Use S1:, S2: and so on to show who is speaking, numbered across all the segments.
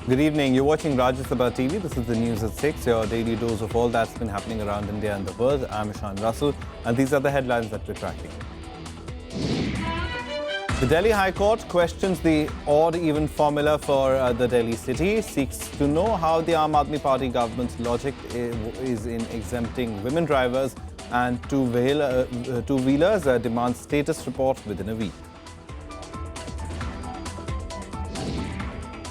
S1: Good evening. You're watching Sabha TV. This is the news at 6, your daily dose of all that's been happening around India and the world. I'm Ishan Russell, and these are the headlines that we're tracking. The Delhi High Court questions the odd-even formula for the Delhi city, seeks to know how the Aam Aadmi Party government's logic is in exempting women drivers, and two-wheelers demand status report within a week.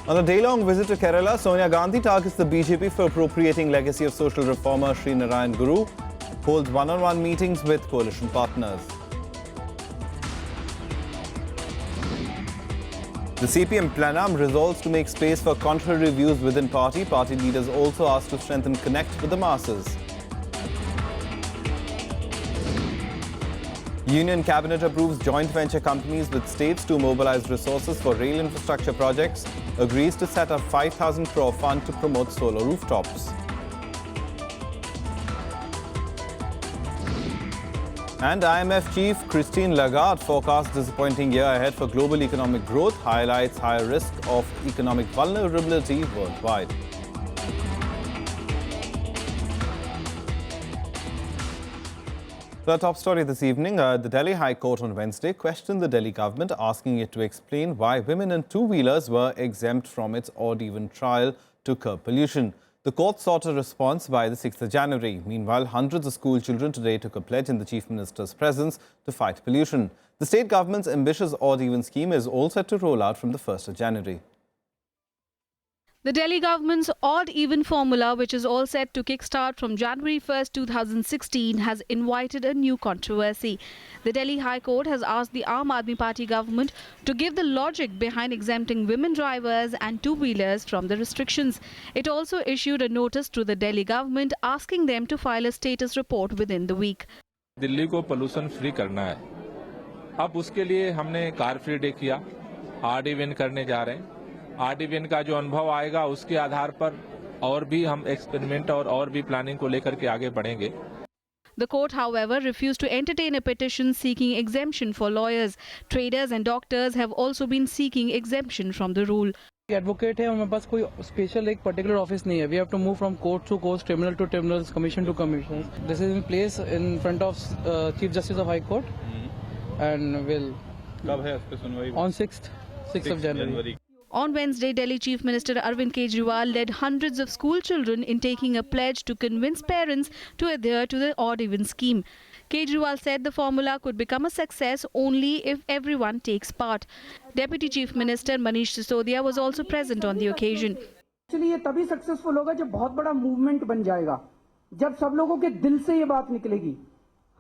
S1: On a day-long visit to Kerala, Sonia Gandhi targets the BJP for appropriating legacy of social reformer Sri Narayan Guru, holds one-on-one meetings with coalition partners. The CPM plenum resolves to make space for contrary views within party. Party leaders also asked to strengthen connect with the masses. Union Cabinet approves joint venture companies with states to mobilize resources for rail infrastructure projects, agrees to set up 5,000 crore fund to promote solar rooftops. And IMF chief Christine Lagarde forecasts disappointing year ahead for global economic growth, highlights higher risk of economic vulnerability worldwide. The top story this evening, the Delhi High Court on Wednesday questioned the Delhi government, asking it to explain why women in two-wheelers were exempt from its odd-even trial to curb pollution. The court sought a response by the 6th of January. Meanwhile, hundreds of school children today took a pledge in the Chief Minister's presence to fight pollution. The state government's ambitious odd-even scheme is all set to roll out from the 1st of January.
S2: The Delhi government's odd-even formula, which is all set to kickstart from January 1st, 2016, has invited a new controversy. The Delhi High Court has asked the Aam Aadmi Party government to give the logic behind exempting women drivers and two-wheelers from the restrictions. It also issued a notice to the Delhi government asking them to file a status report within the week.
S3: Delhi को pollution free करना है. अब उसके लिए हमने car free day किया, odd even करने जा रहे हैं. ऑड इवन का जो अनुभव आएगा उसके आधार पर और भी हम एक्सपेरिमेंट और भी प्लानिंग को लेकर के आगे बढ़ेंगे.
S2: The court, however, refused to entertain a petition seeking exemption for lawyers. Traders and doctors have also been seeking exemption from the rule.
S4: Advocate है, हमारे पास कोई स्पेशल एक पर्टिकुलर ऑफिस नहीं है. We have to move from court to court, tribunal to tribunal, commission to commission. This is in place in front of chief justice of high court and will
S3: कब है इस पे सुनवाई?
S4: On 6th of January.
S2: On Wednesday, Delhi Chief Minister Arvind Kejriwal led hundreds of school children in taking a pledge to convince parents to adhere to the odd-even scheme. Kejriwal said the formula could become a success only if everyone takes part. Deputy Chief Minister Manish Sisodia was also present on the occasion.
S5: Actually, ये तभी successful होगा जब बहुत बड़ा movement बन जाएगा, जब सब लोगों के दिल से ये बात निकलेगी.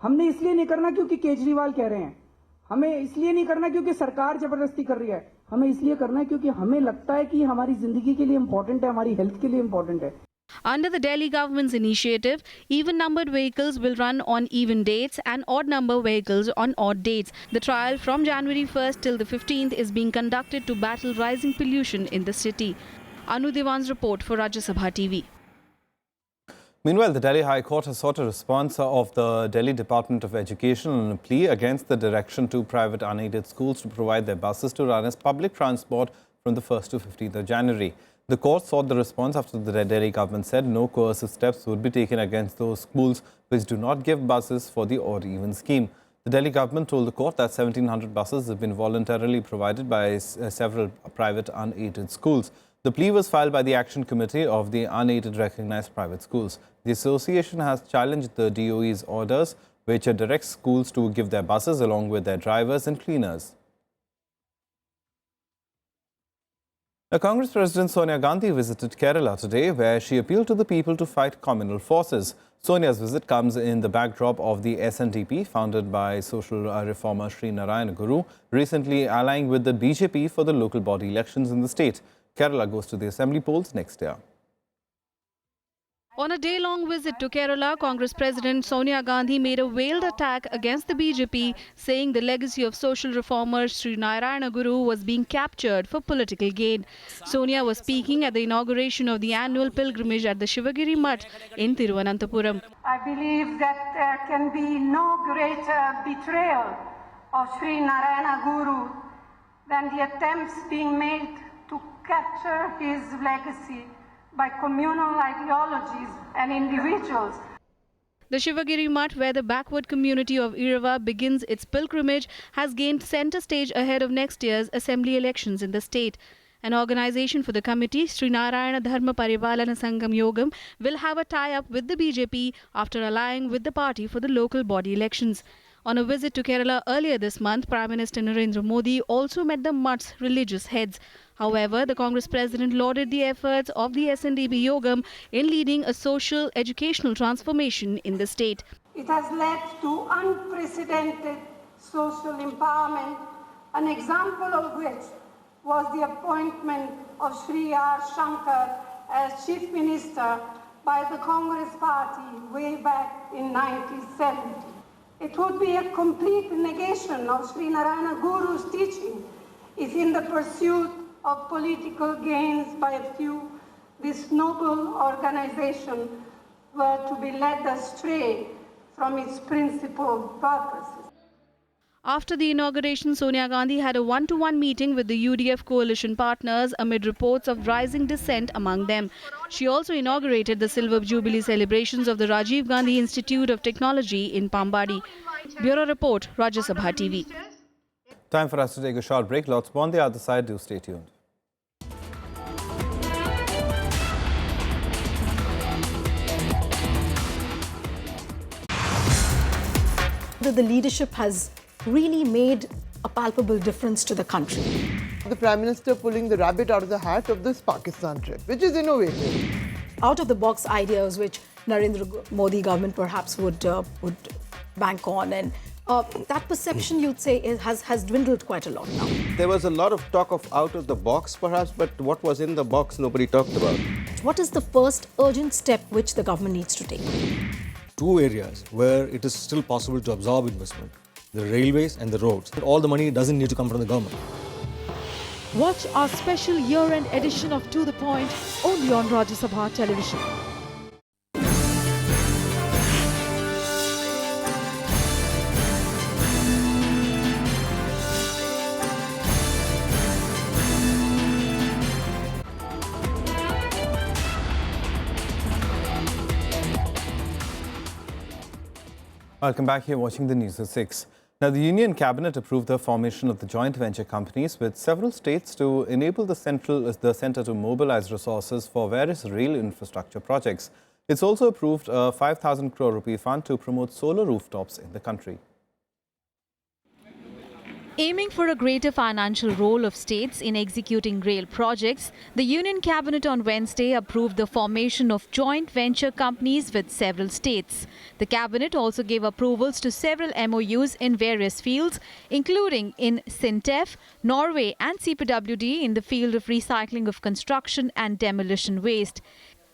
S5: हमने इसलिए नहीं करना क्योंकि केजरीवाल कह रहे हैं, हमें इसलिए नहीं करना क्योंकि सरकार जबरदस्ती कर रही है, हमें इसलिए करना है क्योंकि हमें लगता है कि हमारी जिंदगी के लिए इम्पोर्टेंट है, हमारी हेल्थ के लिए इम्पोर्टेंट है.
S2: Under the Delhi government's initiative, even-numbered vehicles will run on even dates and odd-number vehicles on odd dates. The trial from January 1st till the 15th is being conducted to battle rising pollution in the city. Anu Devan's report for Rajya Sabha TV.
S1: Meanwhile, the Delhi High Court has sought a response of the Delhi Department of Education on a plea against the direction to private unaided schools to provide their buses to run as public transport from the 1st to 15th of January. The court sought the response after the Delhi government said no coercive steps would be taken against those schools which do not give buses for the odd-even scheme. The Delhi government told the court that 1,700 buses have been voluntarily provided by several private unaided schools. The plea was filed by the Action Committee of the Unaided Recognized Private Schools. The association has challenged the DOE's orders, which directs schools to give their buses along with their drivers and cleaners. Now, Congress President Sonia Gandhi visited Kerala today, where she appealed to the people to fight communal forces. Sonia's visit comes in the backdrop of the SNDP, founded by social reformer Sri Narayan Guru, recently allying with the BJP for the local body elections in the state. Kerala goes to the assembly polls next year.
S2: On a day-long visit to Kerala, Congress President Sonia Gandhi made a veiled attack against the BJP, saying the legacy of social reformer Sri Narayana Guru was being captured for political gain. Sonia was speaking at the inauguration of the annual pilgrimage at the Shivagiri Mutt in Thiruvananthapuram.
S6: I believe that there can be no greater betrayal of Sri Narayana Guru than the attempts being made to capture his legacy by communal ideologies and individuals.
S2: The Shivagiri Mutt, where the backward community of Irava begins its pilgrimage, has gained centre stage ahead of next year's assembly elections in the state. An organisation for the committee, Sri Narayana Dharma Parivalana Sangam Yogam, will have a tie-up with the BJP after allying with the party for the local body elections. On a visit to Kerala earlier this month, Prime Minister Narendra Modi also met the Mutt's religious heads. However, the Congress president lauded the efforts of the SNDP Yogam in leading a social educational transformation in the state.
S6: It has led to unprecedented social empowerment, an example of which was the appointment of Sri R. Shankar as Chief Minister by the Congress Party way back in 1970. It would be a complete negation of Sri Narayana Guru's teaching if in the pursuit of political gains by a few, this noble organization were to be led astray from its principal purposes.
S2: After the inauguration, Sonia Gandhi had a one-to-one meeting with the UDF coalition partners amid reports of rising dissent among them. She also inaugurated the Silver Jubilee celebrations of the Rajiv Gandhi Institute of Technology in Pambadi. Bureau Report, Rajya Sabha TV.
S1: Time for us to take a short break. Lots more on the other side. Do stay tuned.
S7: The leadership has really made a palpable difference to the country.
S8: The Prime Minister pulling the rabbit out of the hat of this Pakistan trip, which is innovative.
S7: Out-of-the-box ideas which Narendra Modi government perhaps would bank on, and that perception, you'd say, has dwindled quite a lot now.
S9: There was a lot of talk of out of the box perhaps, but what was in the box nobody talked about.
S7: What is the first urgent step which the government needs to take?
S10: Two areas where it is still possible to absorb investment: the railways and the roads. All the money doesn't need to come from the government.
S11: Watch our special year-end edition of To The Point only on Rajya Sabha television.
S1: Welcome back. Here watching the news at 6. Now, the Union Cabinet approved the formation of the joint venture companies with several states to enable the centre to mobilize resources for various rail infrastructure projects. It's also approved a 5,000 crore rupee fund to promote solar rooftops in the country.
S12: Aiming for a greater financial role of states in executing rail projects, the Union Cabinet on Wednesday approved the formation of joint venture companies with several states. The Cabinet also gave approvals to several MOUs in various fields, including in Sintef, Norway and CPWD in the field of recycling of construction and demolition waste.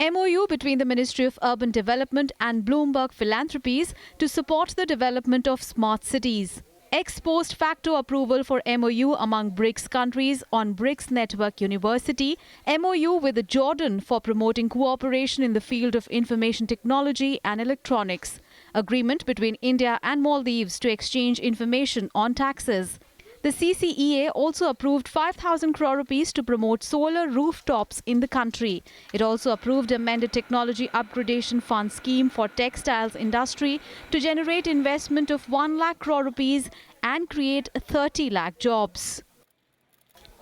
S12: MOU between the Ministry of Urban Development and Bloomberg Philanthropies to support the development of smart cities. Ex post facto approval for MOU among BRICS countries on BRICS Network University, MOU with Jordan for promoting cooperation in the field of information technology and electronics, agreement between India and Maldives to exchange information on taxes. The CCEA also approved 5,000 crore rupees to promote solar rooftops in the country. It also approved amended technology upgradation fund scheme for textiles industry to generate investment of 1 lakh crore rupees and create 30 lakh jobs.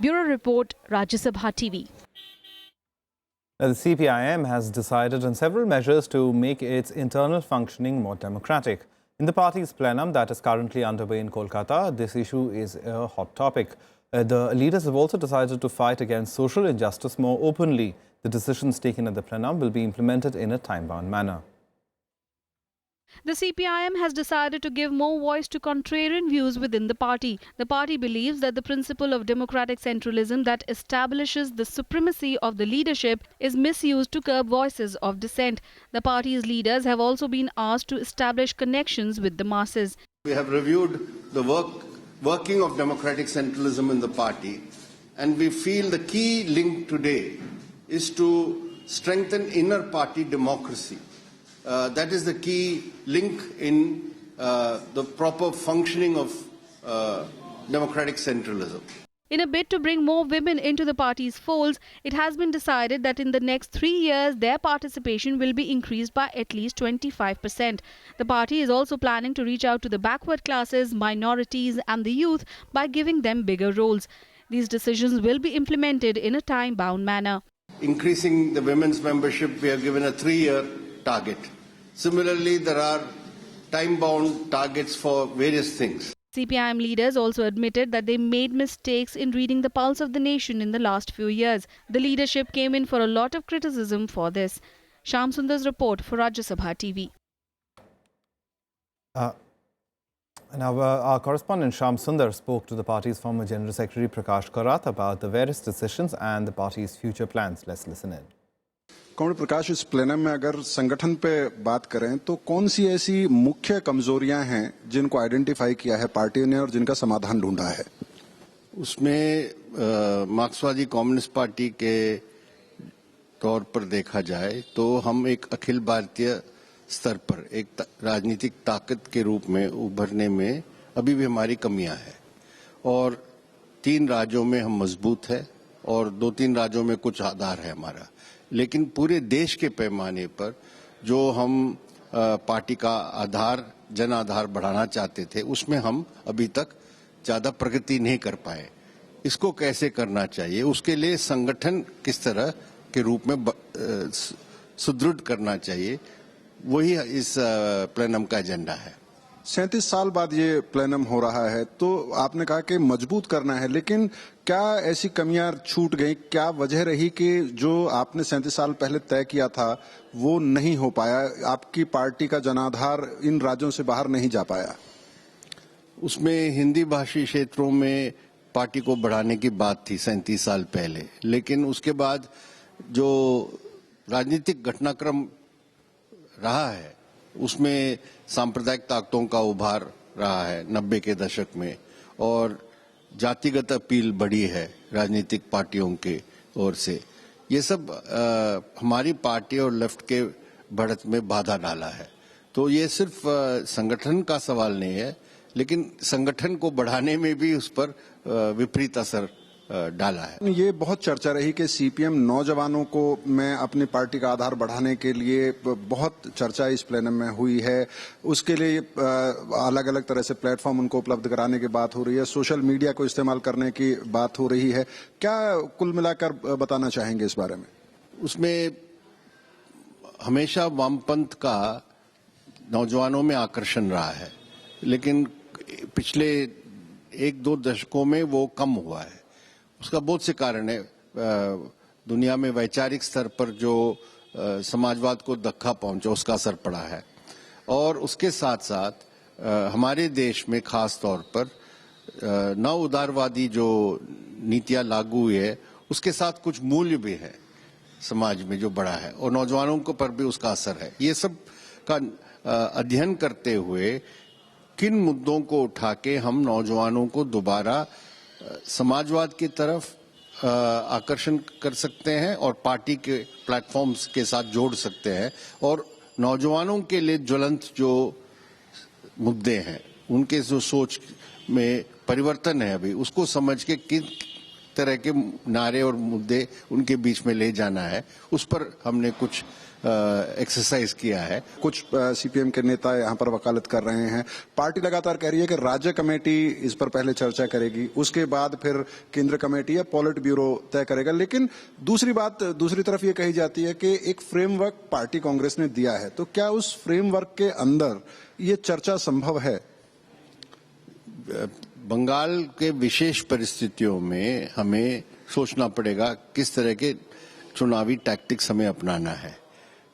S12: Bureau Report, Rajya Sabha TV.
S1: Now, the CPIM has decided on several measures to make its internal functioning more democratic. In the party's plenum that is currently underway in Kolkata, this issue is a hot topic. The leaders have also decided to fight against social injustice more openly. The decisions taken at the plenum will be implemented in a time-bound manner.
S2: The CPIM has decided to give more voice to contrarian views within the party. The party believes that the principle of democratic centralism that establishes the supremacy of the leadership is misused to curb voices of dissent. The party's leaders have also been asked to establish connections with the masses.
S13: We have reviewed the working of democratic centralism in the party, and we feel the key link today is to strengthen inner party democracy. That is the key link in the proper functioning of democratic centralism.
S2: In a bid to bring more women into the party's folds, it has been decided that in the next 3 years, their participation will be increased by at least 25%. The party is also planning to reach out to the backward classes, minorities and the youth by giving them bigger roles. These decisions will be implemented in a time-bound manner.
S13: Increasing the women's membership, we are given a 3-year target. Similarly, there are time-bound targets for various things.
S2: CPIM leaders also admitted that they made mistakes in reading the pulse of the nation in the last few years. The leadership came in for a lot of criticism for this. Shyam Sundar's report for Rajya Sabha TV.
S1: Now, our correspondent Shyam Sundar spoke to the party's former General Secretary Prakash Karat about the various decisions and the party's future plans. Let's listen in.
S14: Comrade Prakash, इस plenum में अगर संगठन पे बात करें तो कौन सी ऐसी मुख्य कमजोरियां हैं जिनको आइडेंटिफाई किया है पार्टी ने और जिनका समाधान ढूंढा है?
S13: उसमें मार्क्सवादी कम्युनिस्ट पार्टी के तौर पर देखा जाए तो हम एक अखिल भारतीय स्तर पर एक राजनीतिक ताकत के रूप में उभरने में अभी भी हमारी कमियां हैं और 3 राज्यों में हम मजबूत है और 2-3 राज्यों में कुछ आधार है हमारा, लेकिन पूरे देश के पैमाने पर जो हम पार्टी का आधार जन आधार बढ़ाना चाहते थे उसमें हम अभी तक ज्यादा प्रगति नहीं कर पाए। इसको कैसे करना चाहिए, उसके लिए संगठन किस तरह के रूप में सुदृढ़ करना चाहिए, वही इस प्लेनम का एजेंडा है।
S14: 37 साल बाद ये प्लेनम हो रहा है तो आपने कहा कि मजबूत करना है, लेकिन क्या ऐसी कमियां छूट गई? क्या वजह रही कि जो आपने 37 साल पहले तय किया था वो नहीं हो पाया? आपकी पार्टी का जनाधार इन राज्यों से बाहर नहीं जा पाया?
S13: उसमें हिंदी भाषी क्षेत्रों में पार्टी को बढ़ाने की बात थी 37 साल पहले, लेकिन उसके बाद जो राजनीतिक घटनाक्रम रहा है उसमें सांप्रदायिक ताकतों का उभार रहा है 90 के दशक में और जातिगत अपील बढ़ी है राजनीतिक पार्टियों के ओर से। ये सब हमारी पार्टी और लेफ्ट के बढ़त में बाधा डाला है। तो ये सिर्फ संगठन का सवाल नहीं है, लेकिन संगठन को बढ़ाने में भी उस पर विपरीत असर डाला है।
S14: ये बहुत चर्चा रही कि सीपीएम नौजवानों को मैं अपनी पार्टी का आधार बढ़ाने के लिए बहुत चर्चा इस प्लेनम में हुई है, उसके लिए अलग अलग तरह से प्लेटफॉर्म उनको उपलब्ध कराने की बात हो रही है, सोशल मीडिया को इस्तेमाल करने की बात हो रही है। क्या कुल मिलाकर बताना चाहेंगे इस बारे में?
S13: उसमें हमेशा वामपंथ का नौजवानों में आकर्षण रहा है, लेकिन पिछले 1-2 दशकों में वो कम हुआ है। उसका बहुत से कारण है। दुनिया में वैचारिक स्तर पर जो समाजवाद को धक्का पहुंचा उसका असर पड़ा है और उसके साथ साथ हमारे देश में खास तौर पर नव उदारवादी जो नीतियां लागू हुई है उसके साथ कुछ मूल्य भी है समाज में जो बड़ा है और नौजवानों को पर भी उसका असर है। ये सब का अध्ययन करते हुए किन मुद्दों को उठा के हम नौजवानों को दोबारा समाजवाद की तरफ आकर्षण कर सकते हैं और पार्टी के प्लेटफॉर्म्स के साथ जोड़ सकते हैं और नौजवानों के लिए ज्वलंत जो मुद्दे हैं उनके जो सोच में परिवर्तन है अभी उसको समझ के किस तरह के नारे और मुद्दे उनके बीच में ले जाना है, उस पर हमने कुछ एक्सरसाइज किया है।
S14: कुछ सीपीएम के नेता यहाँ पर वकालत कर रहे हैं। पार्टी लगातार कह रही है कि राज्य कमेटी इस पर पहले चर्चा करेगी, उसके बाद फिर केंद्र कमेटी या पॉलिट ब्यूरो तय करेगा, लेकिन दूसरी तरफ ये कही जाती है कि एक फ्रेमवर्क पार्टी कांग्रेस ने दिया है, तो क्या उस फ्रेमवर्क के अंदर ये चर्चा संभव है?
S13: बंगाल के विशेष परिस्थितियों में हमें सोचना पड़ेगा किस तरह के चुनावी टैक्टिक्स हमें अपनाना है,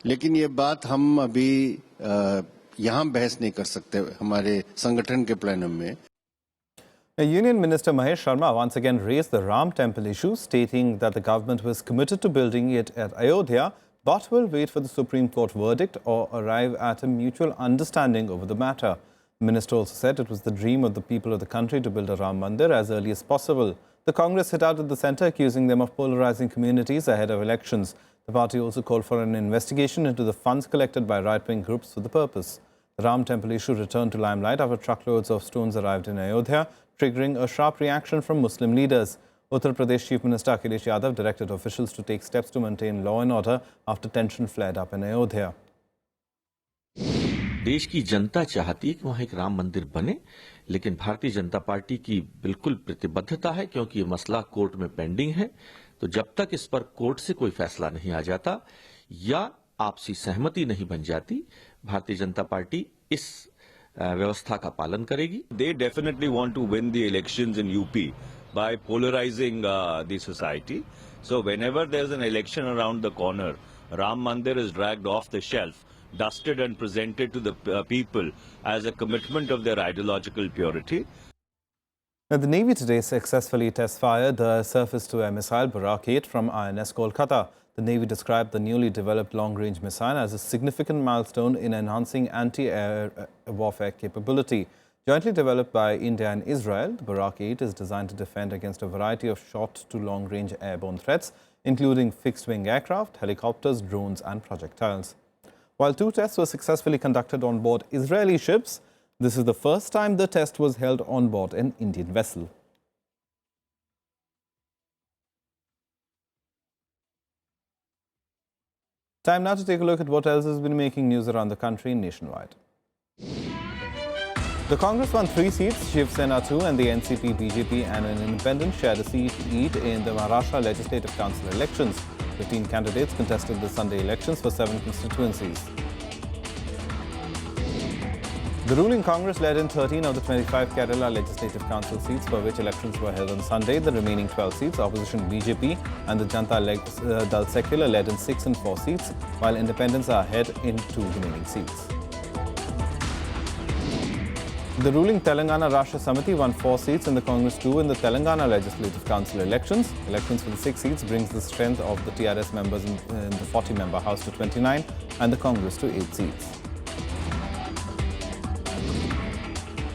S13: लेकिन ये बात हम अभी यहाँ बहस नहीं कर सकते हमारे संगठन के प्लेनम में।
S1: Union Minister Mahesh Sharma once again raised the Ram Temple issue, stating that the government was committed to building it at Ayodhya, but will wait for the Supreme Court verdict or arrive at a mutual understanding over the matter. The minister also said it was the dream of the people of the country to build a Ram Mandir as early as possible. The Congress hit out at the centre, accusing them of polarising communities ahead of elections. The party also called for an investigation into the funds collected by right-wing groups for the purpose. The Ram Temple issue returned to limelight after truckloads of stones arrived in Ayodhya, triggering a sharp reaction from Muslim leaders. Uttar Pradesh Chief Minister Akhilesh Yadav directed officials to take steps to maintain law and order after tension flared up in Ayodhya.
S15: देश की जनता चाहती है कि वहां एक राम मंदिर बने, लेकिन भारतीय जनता पार्टी की बिल्कुल प्रतिबद्धता है, क्योंकि ये मसला कोर्ट में पेंडिंग है। तो जब तक इस पर कोर्ट से कोई फैसला नहीं आ जाता या आपसी सहमति नहीं बन जाती, भारतीय जनता पार्टी इस व्यवस्था का पालन करेगी।
S16: They definitely want to win the elections in UP by polarizing the society. So whenever there's an election around the corner, Ram Mandir is dragged off the shelf, dusted and presented to the people as a commitment of their ideological purity.
S1: Now, the Navy today successfully test-fired the surface-to-air missile Barak 8 from INS Kolkata. The Navy described the newly developed long-range missile as a significant milestone in enhancing anti-air warfare capability. Jointly developed by India and Israel, the Barak 8 is designed to defend against a variety of short to long-range airborne threats, including fixed-wing aircraft, helicopters, drones and projectiles. While 2 tests were successfully conducted on board Israeli ships, this is the first time the test was held on board an Indian vessel. Time now to take a look at what else has been making news around the country and nationwide. The Congress won 3 seats, Shiv Sena 2 and the NCP, BJP and an independent shared a seat each in the Maharashtra Legislative Council elections. 15 candidates contested the Sunday elections for 7 constituencies. The ruling Congress led in 13 of the 25 Kerala Legislative Council seats for which elections were held on Sunday. The remaining 12 seats, opposition BJP and the Janata Dal Secular led in 6 and 4 seats, while independents are ahead in 2 remaining seats. The ruling Telangana Rashtra Samiti won 4 seats and the Congress 2 in the Telangana Legislative Council elections. Elections for the 6 seats brings the strength of the TRS members in the 40-member House to 29 and the Congress to 8 seats.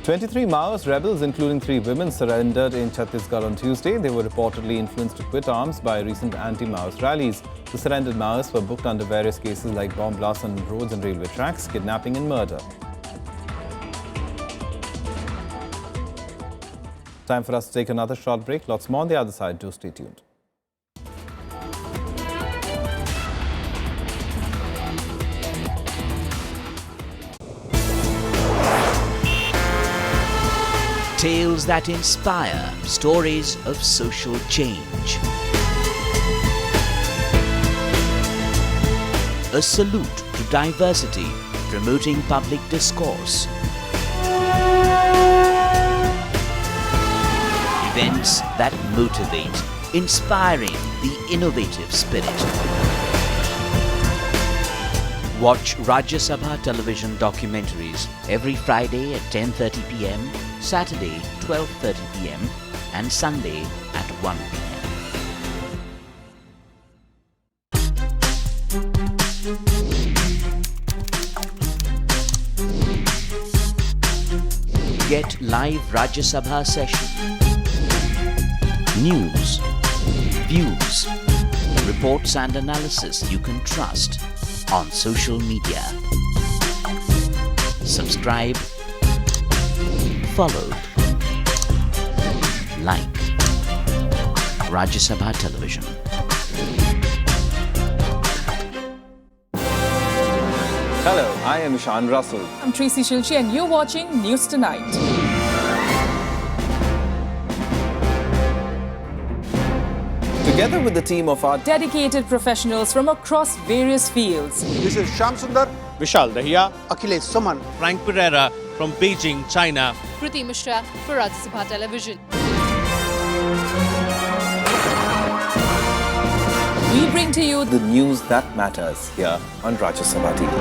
S1: 23 Maoist rebels, including 3 women, surrendered in Chhattisgarh on Tuesday. They were reportedly influenced to quit arms by recent anti-Maoist rallies. The surrendered Maoists were booked under various cases like bomb blasts on roads and railway tracks, kidnapping and murder. Time for us to take another short break. Lots more on the other side. Do stay tuned.
S17: Tales that inspire, stories of social change. A salute to diversity, promoting public discourse. Events that motivate, inspiring the innovative spirit. Watch Rajya Sabha television documentaries every Friday at 10:30 p.m, Saturday 12:30 p.m and Sunday at 1 p.m. Get live Rajya Sabha session. News, views, reports and analysis you can trust on social media. Subscribe, follow, like Rajya Sabha Television.
S18: Hello, I am Ishan Russell.
S19: I'm Tracy Shilchi and you're watching News Tonight.
S1: Together with the team of our
S19: dedicated professionals from across various fields.
S20: This is Shyam Sundar,
S21: Vishal Dahiya,
S20: Akhilesh Suman,
S21: Frank Pereira from Beijing, China.
S22: Kriti Mishra for Rajya Sabha Television.
S19: We bring to you
S18: the news that matters here on Rajya Sabha TV.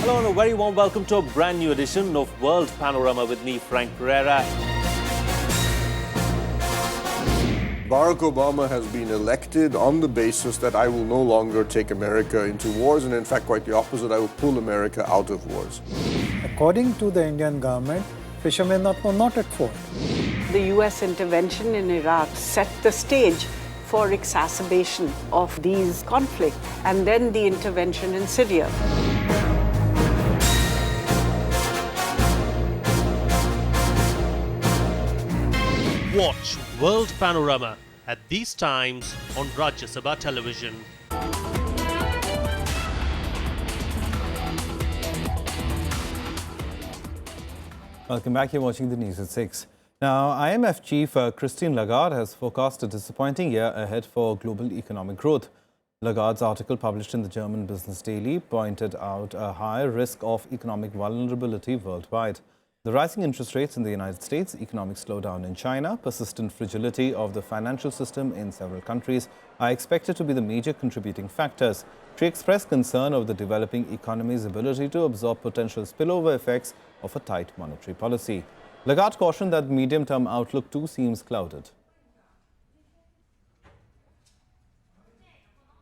S21: Hello and a very warm welcome to a brand new edition of World Panorama with me, Frank Pereira.
S23: Barack Obama has been elected on the basis that I will no longer take America into wars, and in fact quite the opposite, I will pull America out of wars.
S24: According to the Indian government, fishermen are not at fault.
S25: The US intervention in Iraq set the stage for exacerbation of these conflicts, and then the intervention in Syria.
S21: Watch World Panorama at these times on Rajya Sabha television.
S1: Welcome back. You're watching the news at 6. Now, IMF chief Christine Lagarde has forecast a disappointing year ahead for global economic growth. Lagarde's article published in the German Business Daily pointed out a higher risk of economic vulnerability worldwide. The rising interest rates in the United States, economic slowdown in China, persistent fragility of the financial system in several countries are expected to be the major contributing factors. She expressed concern over the developing economy's ability to absorb potential spillover effects of a tight monetary policy. Lagarde cautioned that the medium-term outlook too seems clouded.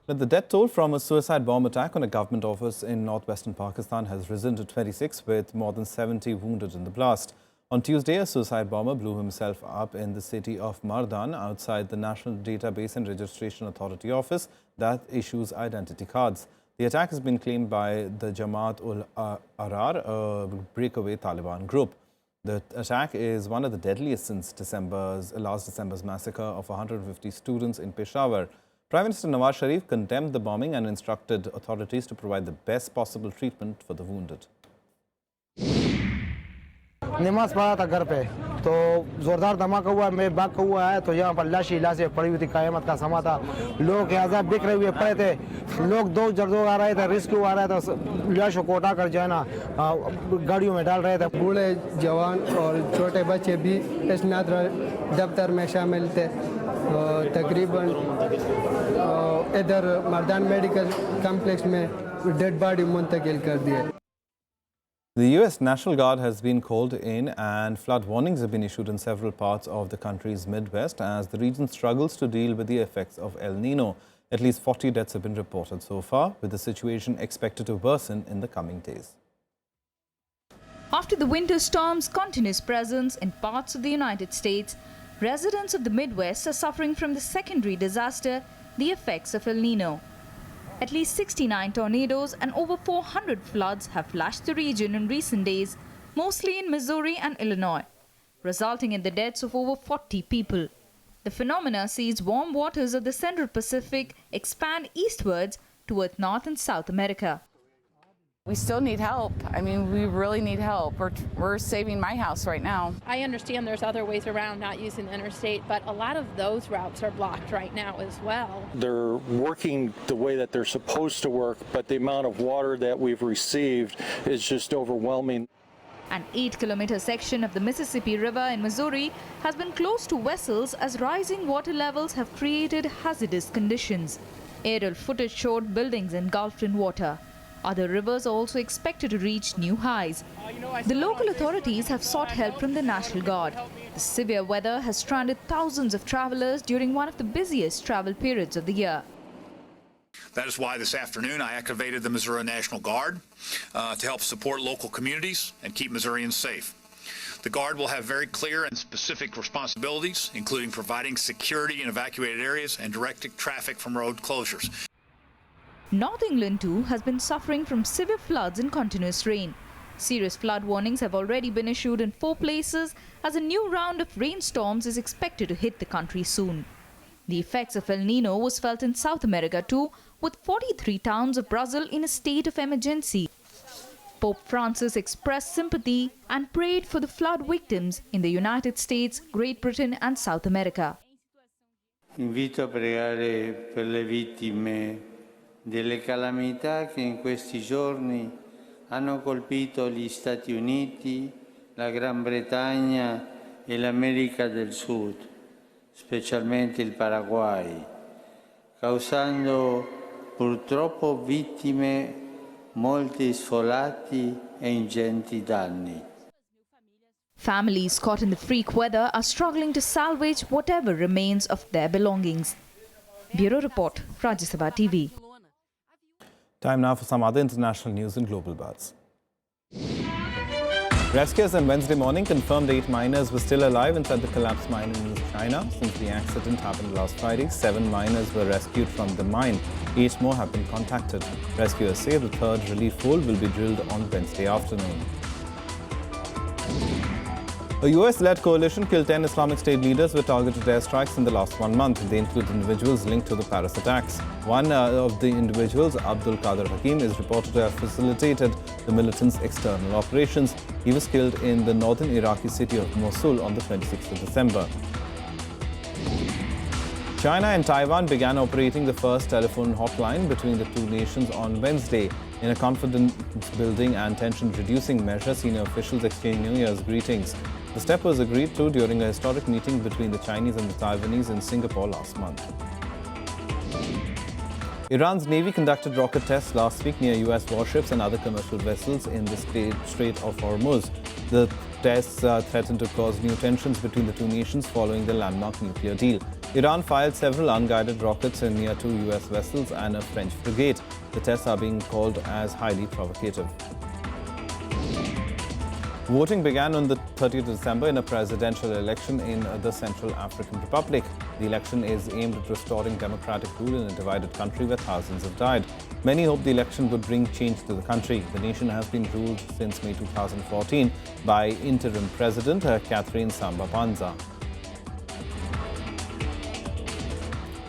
S1: The death toll from a suicide bomb attack on a government office in northwestern Pakistan has risen to 26, with more than 70 wounded in the blast. On Tuesday, a suicide bomber blew himself up in the city of Mardan outside the National Database and Registration Authority office that issues identity cards. The attack has been claimed by the Jamaat-ul-Ahrar, a breakaway Taliban group. The attack is one of the deadliest since last December's massacre of 150 students in Peshawar. Prime Minister Nawaz Sharif condemned the bombing and instructed authorities to provide the best possible treatment for the wounded.
S3: नमाज पढ़ा था घर पे तो जोरदार धमाका हुआ मैं भाग का हुआ है तो यहाँ पर लाशें पड़ी हुई थी क़यामत का समा था लोग यहाँ से बिखरे हुए पड़े थे लोग दो जगह आ रहे थे रेस्क्यू आ रहा था लाशों को उठा कर जो है ना गाड़ियों में डाल रहे थे
S4: बूढ़े जवान और छोटे बच्चे भी इस दफ्तर में शामिल थे तकरीबन इधर मर्दान मेडिकल कॉम्प्लेक्स में डेड बॉडी मुंतकिल कर दिए.
S1: The U.S. National Guard has been called in and flood warnings have been issued in several parts of the country's Midwest as the region struggles to deal with the effects of El Nino. At least 40 deaths have been reported so far, with the situation expected to worsen in the coming days.
S12: After the winter storm's continuous presence in parts of the United States, residents of the Midwest are suffering from the secondary disaster, the effects of El Nino. At least 69 tornadoes and over 400 floods have lashed the region in recent days, mostly in Missouri and Illinois, resulting in the deaths of over 40 people. The phenomena sees warm waters of the Central Pacific expand eastwards toward North and South America.
S5: We still need help. I mean, we really need help. We're saving my house right now.
S6: I understand there's other ways around not using the interstate, but a lot of those routes are blocked right now as well.
S8: They're working the way that they're supposed to work, but the amount of water that we've received is just overwhelming.
S12: An 8-kilometer section of the Mississippi River in Missouri has been closed to vessels as rising water levels have created hazardous conditions. Aerial footage showed buildings engulfed in water. Other rivers are also expected to reach new highs. The local authorities have sought help from the National Guard. The severe weather has stranded thousands of travelers during one of the busiest travel periods of the year.
S26: That is why this afternoon I activated the Missouri National Guard to help support local communities and keep Missourians safe. The Guard will have very clear and specific responsibilities, including providing security in evacuated areas and directing traffic from road closures.
S12: North England too has been suffering from severe floods and continuous rain. Serious flood warnings have already been issued in 4 places as a new round of rainstorms is expected to hit the country soon. The effects of El Nino was felt in South America too, with 43 towns of Brazil in a state of emergency. Pope Francis expressed sympathy and prayed for the flood victims in the United States, Great Britain and South America.
S27: Invito a pregare per le vittime delle calamità che in questi giorni hanno colpito gli Stati Uniti, la Gran Bretagna e l'America del Sud, specialmente il Paraguay, causando purtroppo vittime, molti sfolati e ingenti danni.
S12: Families caught in the freak weather are struggling to salvage whatever remains of their belongings. Bureau Report, Rajya Sabha TV.
S1: Time now for some other international news and global buzz. Rescuers on Wednesday morning confirmed 8 miners were still alive inside the collapsed mine in China. Since the accident happened last Friday, 7 miners were rescued from the mine. 8 more have been contacted. Rescuers say the 3rd relief hole will be drilled on Wednesday afternoon. A US-led coalition killed 10 Islamic State leaders with targeted airstrikes in the last 1 month. They include individuals linked to the Paris attacks. One of the individuals, Abdul Qadir Hakim, is reported to have facilitated the militants' external operations. He was killed in the northern Iraqi city of Mosul on the 26th of December. China and Taiwan began operating the first telephone hotline between the two nations on Wednesday. In a confidence-building and tension-reducing measure, senior officials exchanged New Year's greetings. The step was agreed to during a historic meeting between the Chinese and the Taiwanese in Singapore last month. Iran's Navy conducted rocket tests last week near US warships and other commercial vessels in the Strait of Hormuz. The tests threatened to cause new tensions between the two nations following the landmark nuclear deal. Iran fired several unguided rockets near two US vessels and a French frigate. The tests are being called as highly provocative. Voting began on the 30th of December in a presidential election in the Central African Republic. The election is aimed at restoring democratic rule in a divided country where thousands have died. Many hope the election would bring change to the country. The nation has been ruled since May 2014 by interim president Catherine Samba-Panza.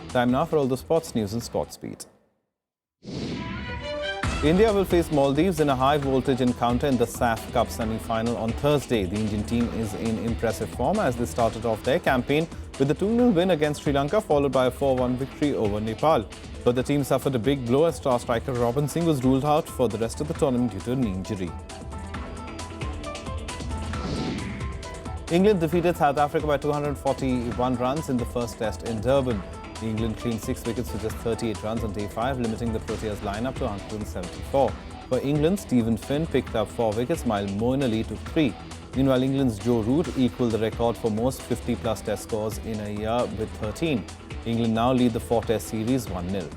S1: Time now for all the sports news and sports beat. India will face Maldives in a high-voltage encounter in the SAF Cup semi-final on Thursday. The Indian team is in impressive form as they started off their campaign with a 2-0 win against Sri Lanka, followed by a 4-1 victory over Nepal. But the team suffered a big blow as star striker Robin Singh was ruled out for the rest of the tournament due to a knee injury. England defeated South Africa by 241 runs in the first test in Durban. England cleaned 6 wickets for just 38 runs on day 5, limiting the Proteas lineup to 174. For England, Stephen Finn picked up 4 wickets, while Moeen Ali took 3. Meanwhile, England's Joe Root equalled the record for most 50-plus test scores in a year with 13. England now lead the 4-test series 1-0.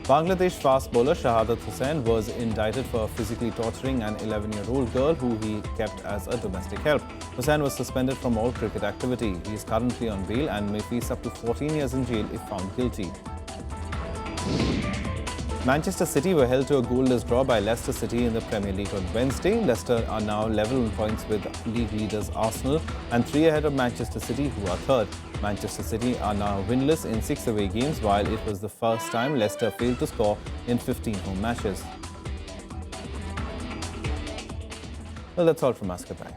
S1: Bangladesh fast bowler Shahadat Hussain was indicted for physically torturing an 11-year-old girl who he kept as a domestic help. Hussain was suspended from all cricket activity. He is currently on bail and may face up to 14 years in jail if found guilty. Manchester City were held to a goalless draw by Leicester City in the Premier League on Wednesday. Leicester are now level in points with league leaders Arsenal and 3 ahead of Manchester City, who are third. Manchester City are now winless in 6 away games, while it was the first time Leicester failed to score in 15 home matches. Well, that's all from us. Goodbye.